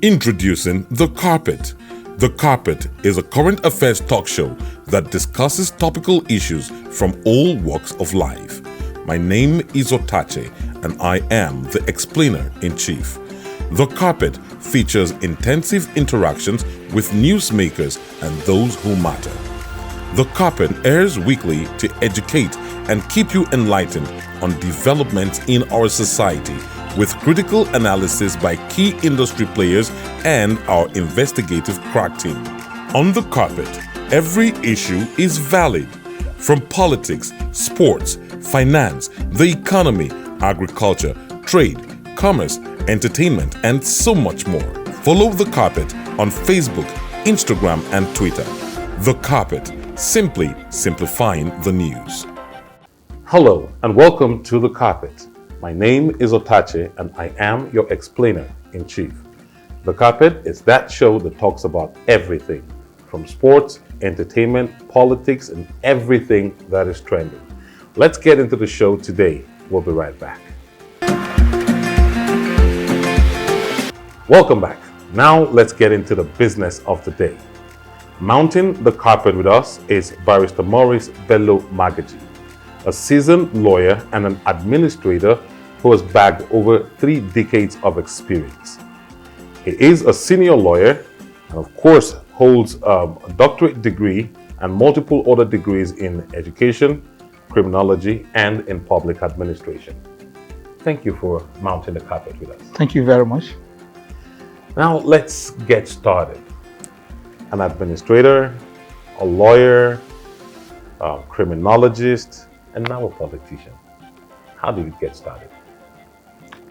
Introducing The Carpet. The Carpet is a current affairs talk show that discusses topical issues from all walks of life. My name is Otache, and I am the explainer-in-chief. The Carpet features intensive interactions with newsmakers and those who matter. The Carpet airs weekly to educate and keep you enlightened on developments in our society, with critical analysis by key industry players and our investigative crack team. On The Carpet, every issue is valid. From politics, sports, finance, the economy, agriculture, trade, commerce, entertainment, and so much more. Follow The Carpet on Facebook, Instagram, and Twitter. The Carpet, simply simplifying the news. Hello, and welcome to The Carpet. My name is Otache, and I am your explainer-in-chief. The Carpet is that show that talks about everything, from sports, entertainment, politics, and everything that is trending. Let's get into the show today. We'll be right back. Welcome back. Now let's get into the business of the day. Mounting the carpet with us is Barrister Maurice Bello Magaji, a seasoned lawyer and an administrator who has bagged over 3 decades of experience. He is a senior lawyer and, of course, holds a doctorate degree and multiple other degrees in education, criminology, and in public administration. Thank you for mounting the carpet with us. Thank you very much. Now let's get started. An administrator, a lawyer, a criminologist, and now a politician. How did it get started?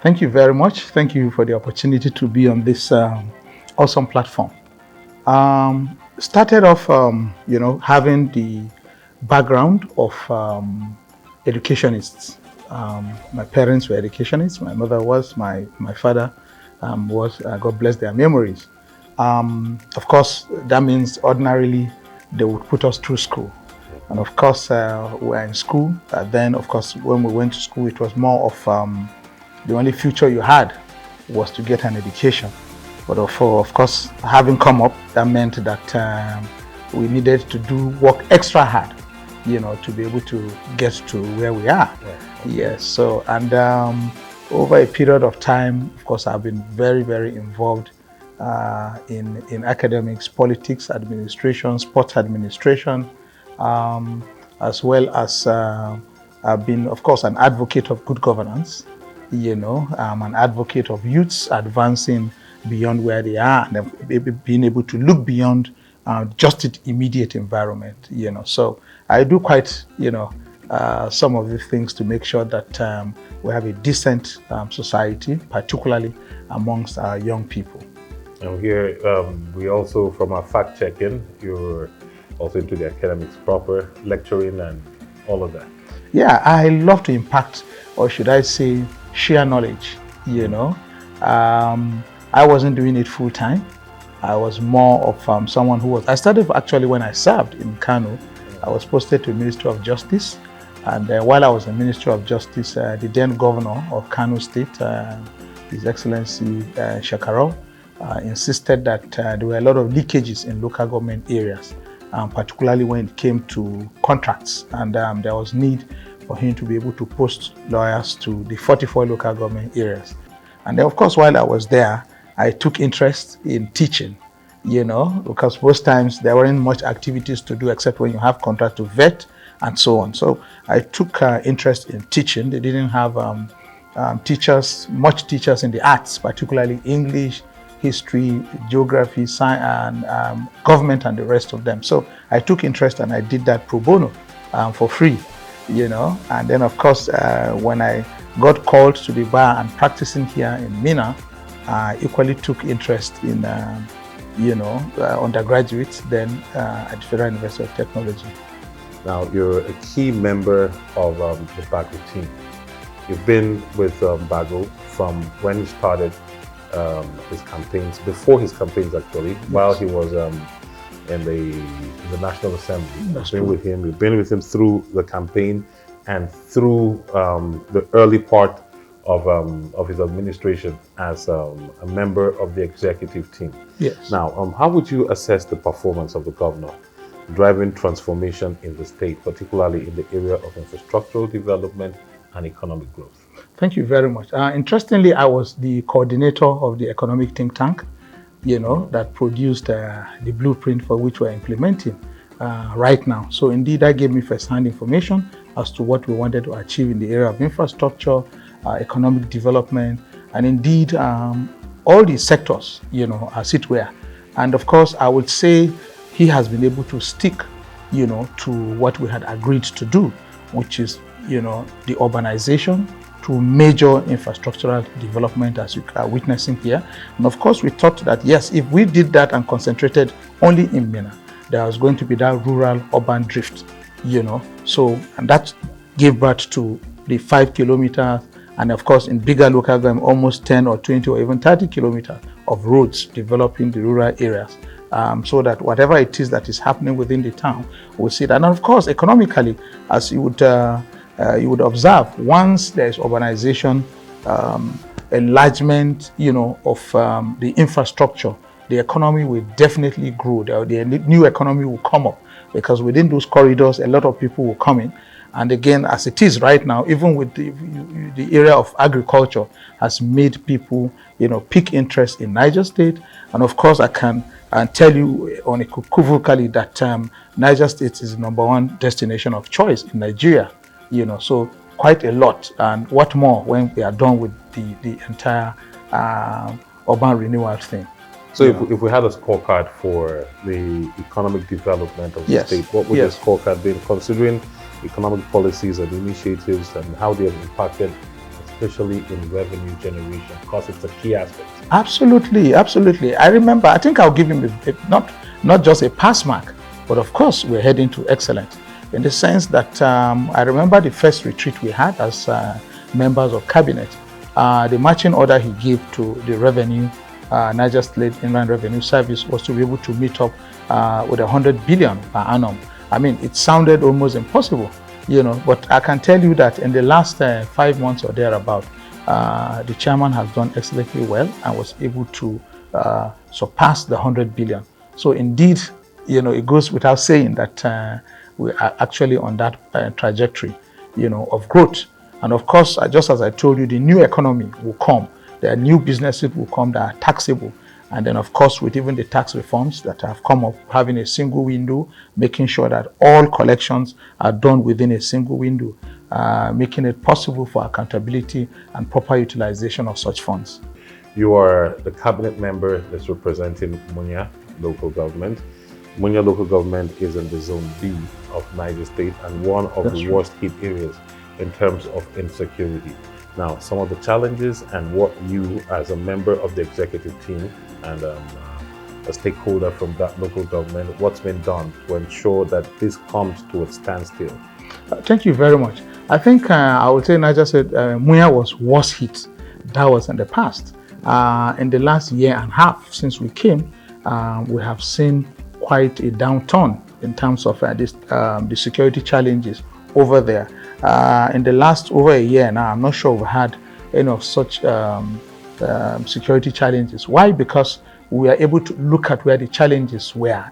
Thank you very much. Thank you for the opportunity to be on this awesome platform. Started off, having the background of educationists. My parents were educationists. My mother was. My father was. God bless their memories. Of course, that means ordinarily they would put us through school. And of course, we were in school. Then, of course, when we went to school, it was more of the only future you had was to get an education. But of course, having come up, that meant that we needed to do work extra hard, to be able to get to where we are. Yeah. Yes. So, and over a period of time, of course, I've been very, very involved in academics, politics, administration, sports administration, as well as I've been, of course, an advocate of good governance. I'm an advocate of youths advancing beyond where they are and being able to look beyond just the immediate environment. So I do quite, some of the things to make sure that we have a decent society, particularly amongst our young people. And here, we also, from our fact checking, you're also into the academics proper, lecturing and all of that. Yeah, I love to impact, or should I say, share knowledge. I wasn't doing it full time. I was more of someone who was. I started actually when I served in Kano. I was posted to the Ministry of Justice, and while I was in Ministry of Justice, the then governor of Kano State, His Excellency Shakarov, insisted that there were a lot of leakages in local government areas, particularly when it came to contracts, and there was need for him to be able to post lawyers to the 44 local government areas. And then, of course, while I was there, I took interest in teaching, because most times there weren't much activities to do except when you have contract to vet and so on. So I took interest in teaching. They didn't have much teachers in the arts, particularly English, history, geography, science, and government, and the rest of them. So I took interest and I did that pro bono for free, And then, of course, when I got called to the bar and practicing here in Mina, I equally took interest in, undergraduates, then at the Federal University of Technology. Now, you're a key member of the Bago team. You've been with Bago from when he started his campaigns, before his campaigns actually, yes. While he was in the National Assembly. You've been with him through the campaign and through the early part of his administration as a member of the executive team. Yes. Now, how would you assess the performance of the governor driving transformation in the state, particularly in the area of infrastructural development and economic growth? Thank you very much. Interestingly, I was the coordinator of the economic think tank, that produced the blueprint for which we're implementing right now. So indeed, that gave me first-hand information as to what we wanted to achieve in the area of infrastructure, economic development, and indeed all the sectors, as it were. And of course, I would say he has been able to stick, to what we had agreed to do, which is, the urbanization to major infrastructural development as you are witnessing here. And of course, we thought that, yes, if we did that and concentrated only in Minna, there was going to be that rural-urban drift, So, and that gave birth to the 5 kilometers, and of course, in bigger local government, almost 10 or 20 or even 30 kilometers of roads developing the rural areas. So that whatever it is that is happening within the town, we'll see that. And of course, economically, as you would observe, once there is urbanization, enlargement, of the infrastructure, the economy will definitely grow. The new economy will come up, because within those corridors, a lot of people will come in. And again, as it is right now, even with the area of agriculture has made people, pick interest in Niger State. And of course, I can tell you unequivocally that Niger State is the #1 destination of choice in Nigeria. So quite a lot. And what more when we are done with the entire urban renewal thing. So if we had a scorecard for the economic development of the state, what would the scorecard be, considering economic policies and initiatives and how they have impacted, especially in revenue generation, because it's a key aspect? Absolutely, absolutely. I remember, I think I'll give him not just a pass mark, but of course we're heading to excellence, in the sense that I remember the first retreat we had as members of cabinet, the marching order he gave to the revenue, Niger State Inland Revenue Service, was to be able to meet up with 100 billion per annum. I mean, it sounded almost impossible, but I can tell you that in the last 5 months or thereabout, the chairman has done excellently well and was able to surpass the 100 billion. So indeed, it goes without saying that we are actually on that trajectory, of growth. And of course, just as I told you, the new economy will come. There are new businesses will come that are taxable. And then, of course, with even the tax reforms that have come up, having a single window, making sure that all collections are done within a single window, making it possible for accountability and proper utilization of such funds. You are the cabinet member that's representing Munya local government. Munya local government is in the Zone B of Niger State and one of the worst hit areas in terms of insecurity. Now, some of the challenges and what you, as a member of the executive team and a stakeholder from that local government, what's been done to ensure that this comes to a standstill? Thank you very much. I think I would say Niger State, Munya was worst hit. That was in the past. In the last year and a half since we came, we have seen quite a downturn in terms of the security challenges over there. In the last over a year now, I'm not sure we've had any of such security challenges. Why? Because we are able to look at where the challenges were.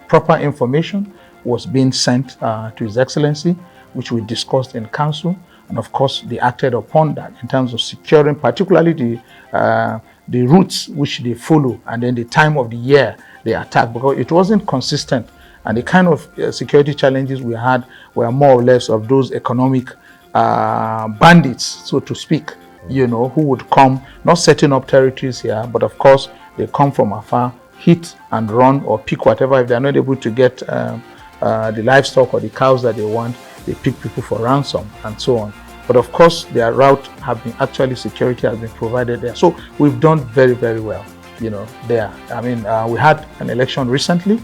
Proper information was being sent to His Excellency, which we discussed in council, and of course they acted upon that in terms of securing particularly the routes which they follow and then the time of the year they attack, because it wasn't consistent. And the kind of security challenges we had were more or less of those economic bandits, so to speak, who would come, not setting up territories here, but of course, they come from afar, hit and run or pick whatever. If they're not able to get the livestock or the cows that they want, they pick people for ransom and so on. But of course, their route have been, actually security has been provided there. So we've done very, very well, there. I mean, we had an election recently,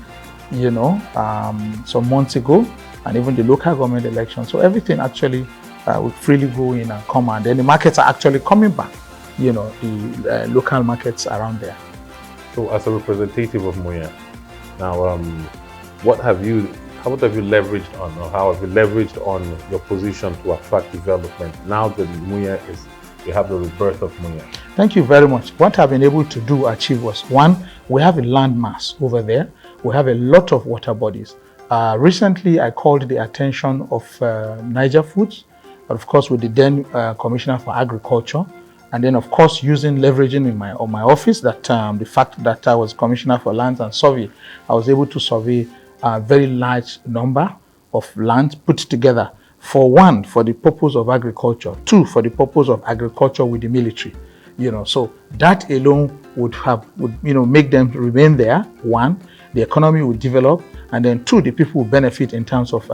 some months ago, and even the local government election. So everything actually will freely go in and come, and then the markets are actually coming back, the local markets around there. So as a representative of Munya, now what have you leveraged on, or how have you leveraged on your position to attract development now that Munya is you have the rebirth of Munya. Thank you very much. What I've been able to achieve was, one, we have a land mass over there. We have a lot of water bodies. Recently, I called the attention of Niger Foods, of course, with the then Commissioner for Agriculture, and then, of course, leveraging in my office that the fact that I was Commissioner for Lands and Survey, I was able to survey a very large number of lands put together. For one, for the purpose of agriculture. Two, for the purpose of agriculture with the military. So that alone would make them remain there. One, the economy would develop, and then two, the people will benefit in terms of.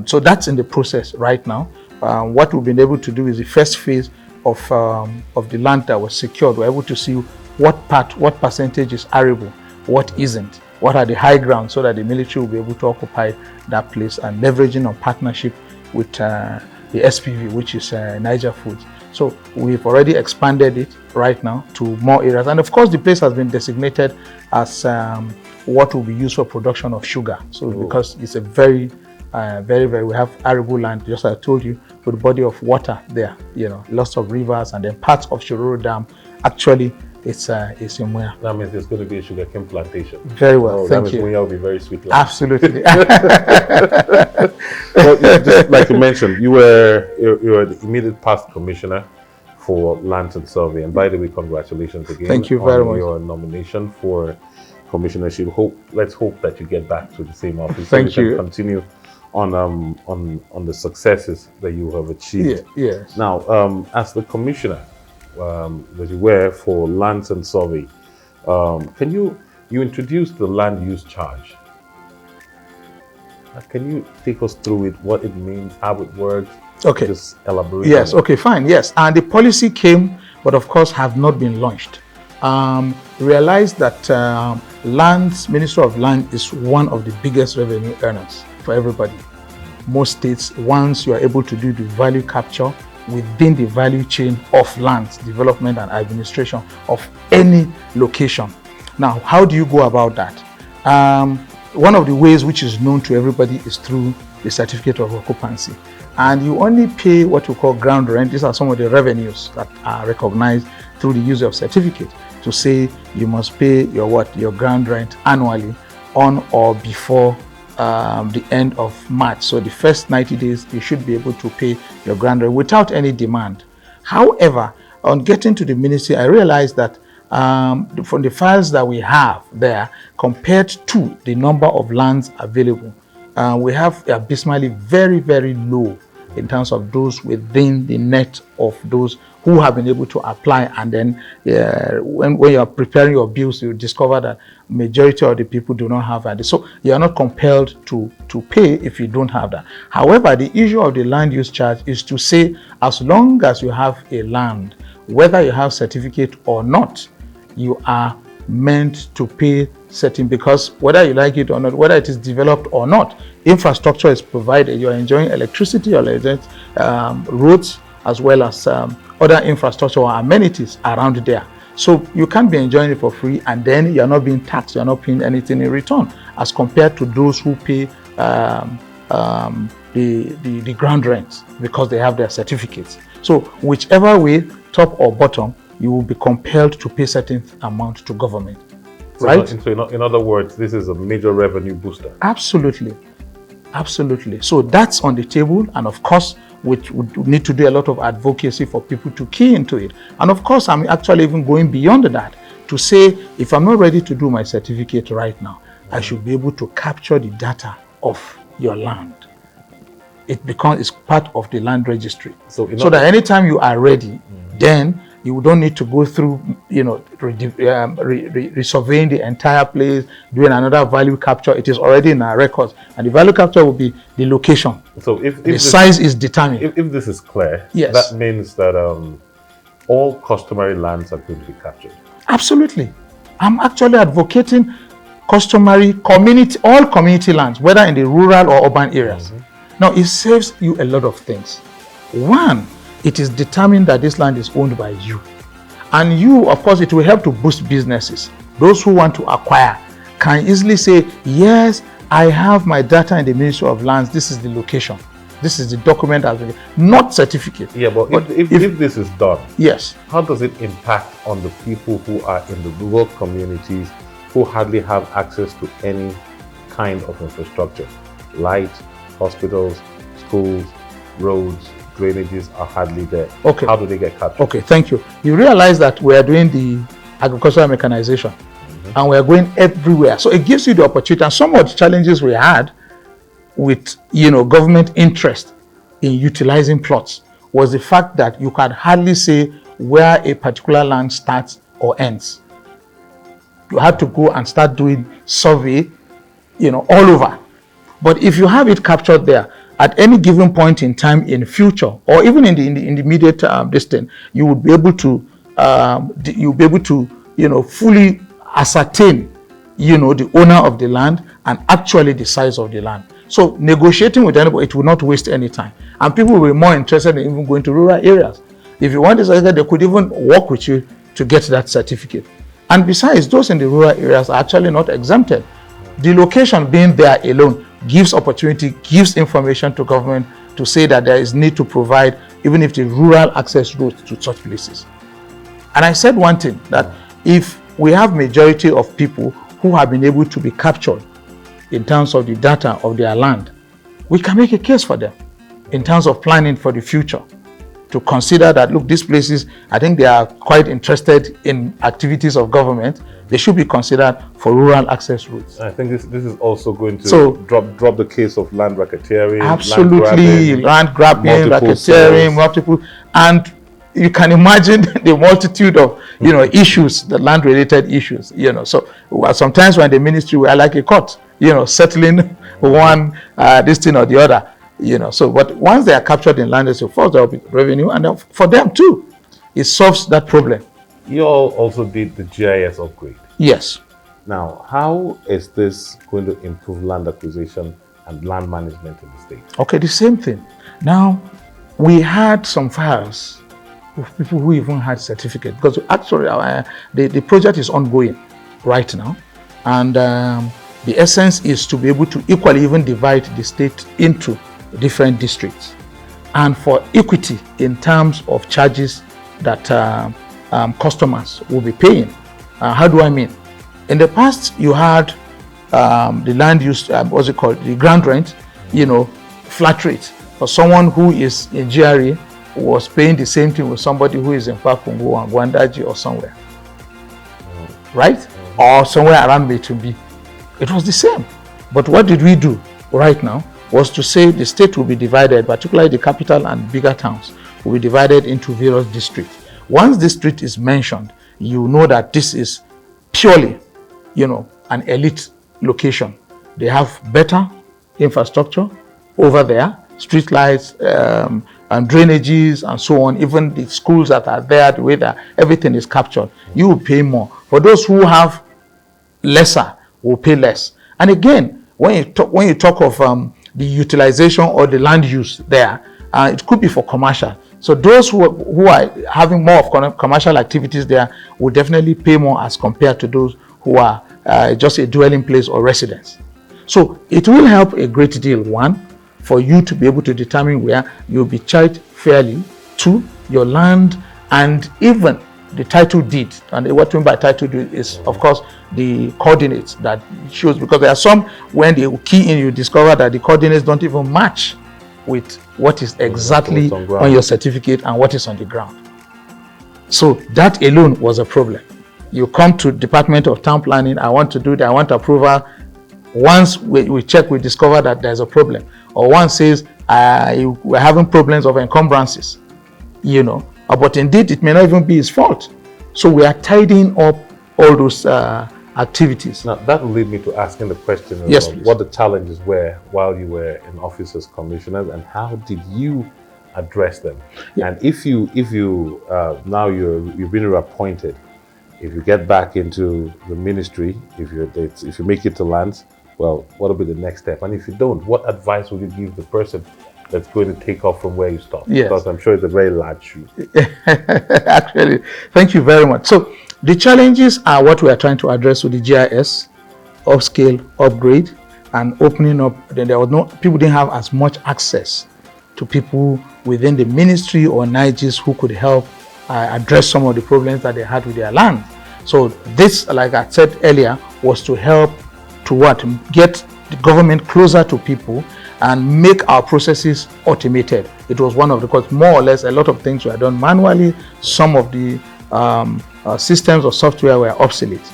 So that's in the process right now. What we've been able to do is the first phase of the land that was secured. We're able to see what percentage is arable, what isn't, what are the high grounds, so that the military will be able to occupy that place, and leveraging on partnership with the SPV, which is Niger Foods. So we've already expanded it right now to more areas. And of course, the place has been designated as what will be used for production of sugar. So because it's a very, we have arable land, just as I told you, with a body of water there, lots of rivers, and then parts of Shiroro Dam. Actually, it's in Munya. That means there's going to be a sugarcane plantation. Very well, thank you. Munya will be very sweet land. Absolutely. Well, just like you mentioned, you were the immediate past commissioner for Lands and Survey, and by the way, congratulations again. Thank you very much. Your nomination for commissionership. Let's hope that you get back to the same office. Thank so you. Can continue on the successes that you have achieved. Yes. Now, as the commissioner that you were for Lands and Survey, can you introduce the land use charge? Can you take us through it, what it means, how it works? Okay. Just elaborate. Yes, okay, fine, yes. And the policy came, but of course have not been launched. Realize that Ministry of Land is one of the biggest revenue earners for everybody. Most states, once you are able to do the value capture within the value chain of land development and administration of any location. Now, how do you go about that? One of the ways which is known to everybody is through the certificate of occupancy. And you only pay what we call ground rent. These are some of the revenues that are recognized through the use of certificate to say you must pay your ground rent annually on or before the end of March. So the first 90 days, you should be able to pay your ground rent without any demand. However, on getting to the ministry, I realized that from the files that we have there, compared to the number of lands available, we have abysmally very, very low in terms of those within the net of those who have been able to apply. And then when you are preparing your bills, you discover that majority of the people do not have that. So you are not compelled to pay if you don't have that. However, the issue of the land use charge is to say, as long as you have a land, whether you have certificate or not, you are meant to pay certain, because whether you like it or not, whether it is developed or not, infrastructure is provided. You are enjoying electricity, or roads, as well as other infrastructure or amenities around there. So you can't be enjoying it for free, and then you are not being taxed, you are not paying anything in return, as compared to those who pay the ground rents because they have their certificates. So whichever way, top or bottom, you will be compelled to pay certain amount to government. So right? In other words, this is a major revenue booster. Absolutely. Absolutely. So that's on the table, and of course, we need to do a lot of advocacy for people to key into it. And of course, I'm actually even going beyond that to say, if I'm not ready to do my certificate right now, I should be able to capture the data of your land. It's part of the land registry. So that anytime you are ready, then you don't need to go through, resurveying the entire place, doing another value capture. It is already in our records, and the value capture will be the location. So if the size is determined. If this is clear, yes, that means that all customary lands are going to be captured. Absolutely. I'm actually advocating customary all community lands, whether in the rural or urban areas. Now, it saves you a lot of things. One, it is determined that this land is owned by you. And you, of course, it will help to boost businesses. Those who want to acquire can easily say, yes, I have my data in the Ministry of Lands, this is the location. This is the document as not certificate. Yeah, but if this is done, yes, how does it impact on the people who are in the rural communities who hardly have access to any kind of infrastructure? Light, hospitals, schools, roads, drainages are hardly there. Okay. How do they get captured? Okay, thank you. You realize that we are doing the agricultural mechanization, and we are going everywhere. So it gives you the opportunity. And some of the challenges we had with government interest in utilizing plots was the fact that you can hardly say where a particular land starts or ends. You had to go and start doing survey, all over. But if you have it captured there, at any given point in time in future, or even in the immediate distance, you would be able to fully ascertain the owner of the land and actually the size of the land. So negotiating with anybody, it will not waste any time, and people will be more interested in even going to rural areas. If you want this certificate, they could even work with you to get that certificate. And besides, those in the rural areas are actually not exempted. The location being there alone gives opportunity, gives information to government to say that there is need to provide, even if the rural access routes to such places. And I said one thing, that if we have majority of people who have been able to be captured in terms of the data of their land, we can make a case for them in terms of planning for the future, to consider that, look, these places, I think they are quite interested in activities of government. They should be considered for rural access routes. I think this is also going to drop the case of land racketeering. Absolutely, land grabbing, racketeering, multiple, and you can imagine the multitude of issues, the land related issues. So sometimes when the ministry we are like a court, settling one this thing or the other. So but once they are captured in land, of course there will be revenue, and for them too, it solves that problem. You all also did the GIS upgrade. Yes. Now, how is this going to improve land acquisition and land management in the state? Okay, the same thing. Now, we had some files of people who even had certificate, because actually the project is ongoing right now, and the essence is to be able to equally even divide the state into different districts, and for equity in terms of charges that customers will be paying. How do I mean? In the past, you had the land use, the ground rent, flat rate. For someone who is in GRA was paying the same thing with somebody who is in Pakungu and Gwandaji or somewhere, right? Or somewhere around Metumbi. It was the same. But what did we do right now was to say the state will be divided, particularly the capital and bigger towns, will be divided into various districts. Once district is mentioned, you know that this is purely, an elite location. They have better infrastructure over there, street lights and drainages and so on. Even the schools that are there, the way that everything is captured, you will pay more. For those who have lesser, will pay less. And again, when you talk of the utilization or the land use there, it could be for commercial. So those who are having more of commercial activities there will definitely pay more as compared to those who are just a dwelling place or residence. So it will help a great deal, one, for you to be able to determine where you'll be charged fairly, two, your land, and even the title deed. And what we mean by title deed is, of course, the coordinates that shows, because there are some, when they key in, you discover that the coordinates don't even match with what is exactly on your certificate and what is on the ground. So that alone was a problem. You come to Department of Town Planning, I want to do that, I want approval. Once we check, we discover that there's a problem. Or one says, we're having problems of encumbrances, but indeed it may not even be his fault. So we are tidying up all those activities. Now that will lead me to asking the question of yes, what the challenges were while you were in office as commissioners, and how did you address them? Yeah. And if you now you've been reappointed, if you get back into the ministry, if you make it to lands, well, what will be the next step? And if you don't, what advice would you give the person that's going to take off from where you stopped? Yes. Because I'm sure it's a very large shoe. Actually, thank you very much. So the challenges are what we are trying to address with the GIS, upscale, upgrade, and opening up. Then people didn't have as much access to people within the ministry or Nigis who could help address some of the problems that they had with their land. So this, like I said earlier, was to help to what? Get the government closer to people and make our processes automated. It was one of the, because more or less a lot of things were done manually. Some of the systems or software were obsolete,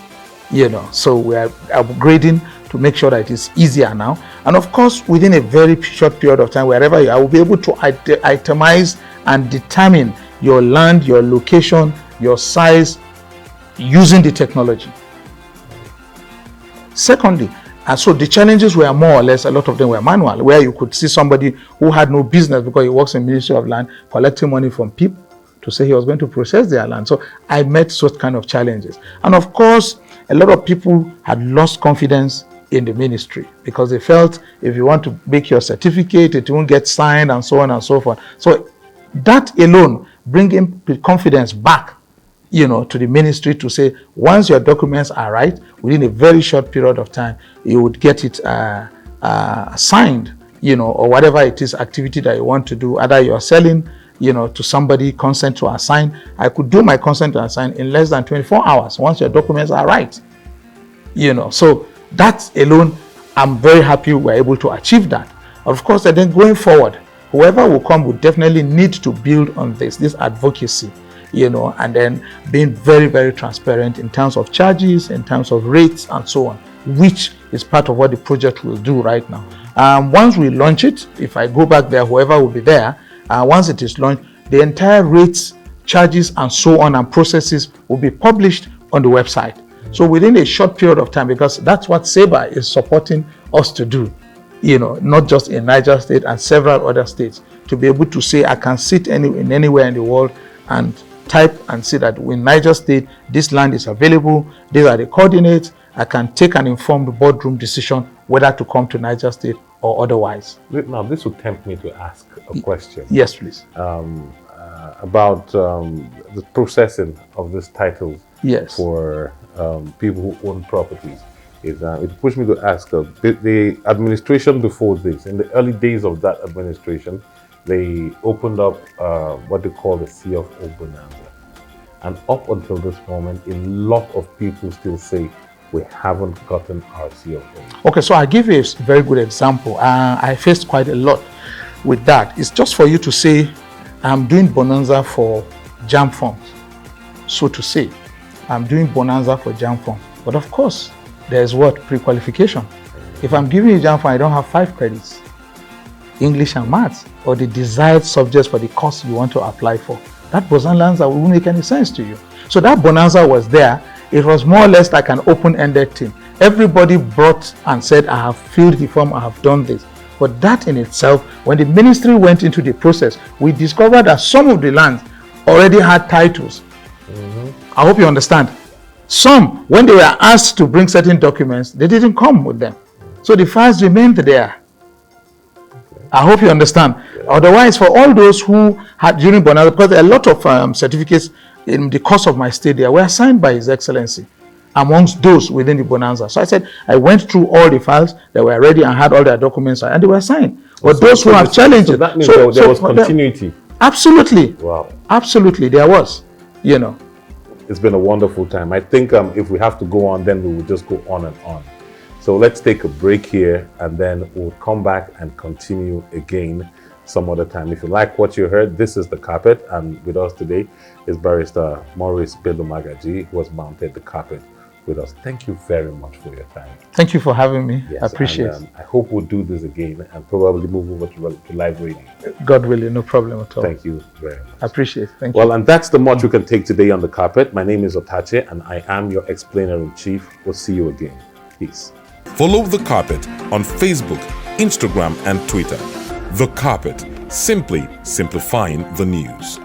so we are upgrading to make sure that it is easier now. And of course, within a very short period of time, wherever you are, will be able to itemize and determine your land, your location, your size, using the technology. Secondly, and so the challenges were more or less, a lot of them were manual, where you could see somebody who had no business because he works in Ministry of Land collecting money from people to say he was going to process their land. So I met such kind of challenges. And of course, a lot of people had lost confidence in the ministry because they felt if you want to make your certificate, it won't get signed and so on and so forth. So that alone, bringing confidence back to the ministry to say, once your documents are right, within a very short period of time, you would get it signed, or whatever it is, activity that you want to do. Either you're selling, to somebody, consent to assign. I could do my consent to assign in less than 24 hours once your documents are right. So that alone, I'm very happy we're able to achieve that. Of course, and then going forward, whoever will come will definitely need to build on this advocacy, and then being very, very transparent in terms of charges, in terms of rates, and so on, which is part of what the project will do right now. Once we launch it, if I go back there, whoever will be there, once it is launched, the entire rates, charges, and so on, and processes will be published on the website. So within a short period of time, because that's what SABA is supporting us to do, not just in Niger State and several other states, to be able to say, I can sit anywhere in the world and type and see that in Niger State, this land is available, these are the coordinates. I can take an informed boardroom decision whether to come to Niger State or otherwise. Now, this would tempt me to ask a question. Yes, please. About the processing of these titles for people who own properties. It pushed me to ask, the administration before this, in the early days of that administration, they opened up what they call the Sea of O Bonanza. And up until this moment, a lot of people still say we haven't gotten our Sea of O. Okay, so I give you a very good example. I faced quite a lot with that. It's just for you to say, I'm doing Bonanza for JAMB funds. So to say, I'm doing Bonanza for JAMB funds. But of course, there's what? Pre-qualification. If I'm giving you JAMB fund, I don't have 5 credits. English and maths, or the desired subjects for the course you want to apply for. That Bonanza won't make any sense to you. So that Bonanza was there. It was more or less like an open-ended thing. Everybody brought and said, I have filled the form, I have done this. But that in itself, when the ministry went into the process, we discovered that some of the lands already had titles. I hope you understand. Some, when they were asked to bring certain documents, they didn't come with them. So the files remained there. I hope you understand. Otherwise, for all those who had during Bonanza, because a lot of certificates in the course of my stay there were signed by His Excellency amongst those within the Bonanza. So I said, I went through all the files that were ready and had all their documents and they were signed. But those who have challenged it. That means there was continuity. Absolutely. Wow. Absolutely, there was, It's been a wonderful time. I think if we have to go on, then we will just go on and on. So let's take a break here and then we'll come back and continue again some other time. If you like what you heard, this is The Carpet, and with us today is Barrister Maurice Bello Magaji, who has mounted the carpet with us. Thank you very much for your time. Thank you for having me. Yes, I appreciate it. I hope we'll do this again and probably move over to live radio. God willing, no problem at all. Thank you very much. I appreciate it. Thank you. Well, and that's the much we can take today on The Carpet. My name is Otache and I am your explainer-in-chief. We'll see you again. Peace. Follow The Carpet on Facebook, Instagram, and Twitter. The Carpet, simply simplifying the news.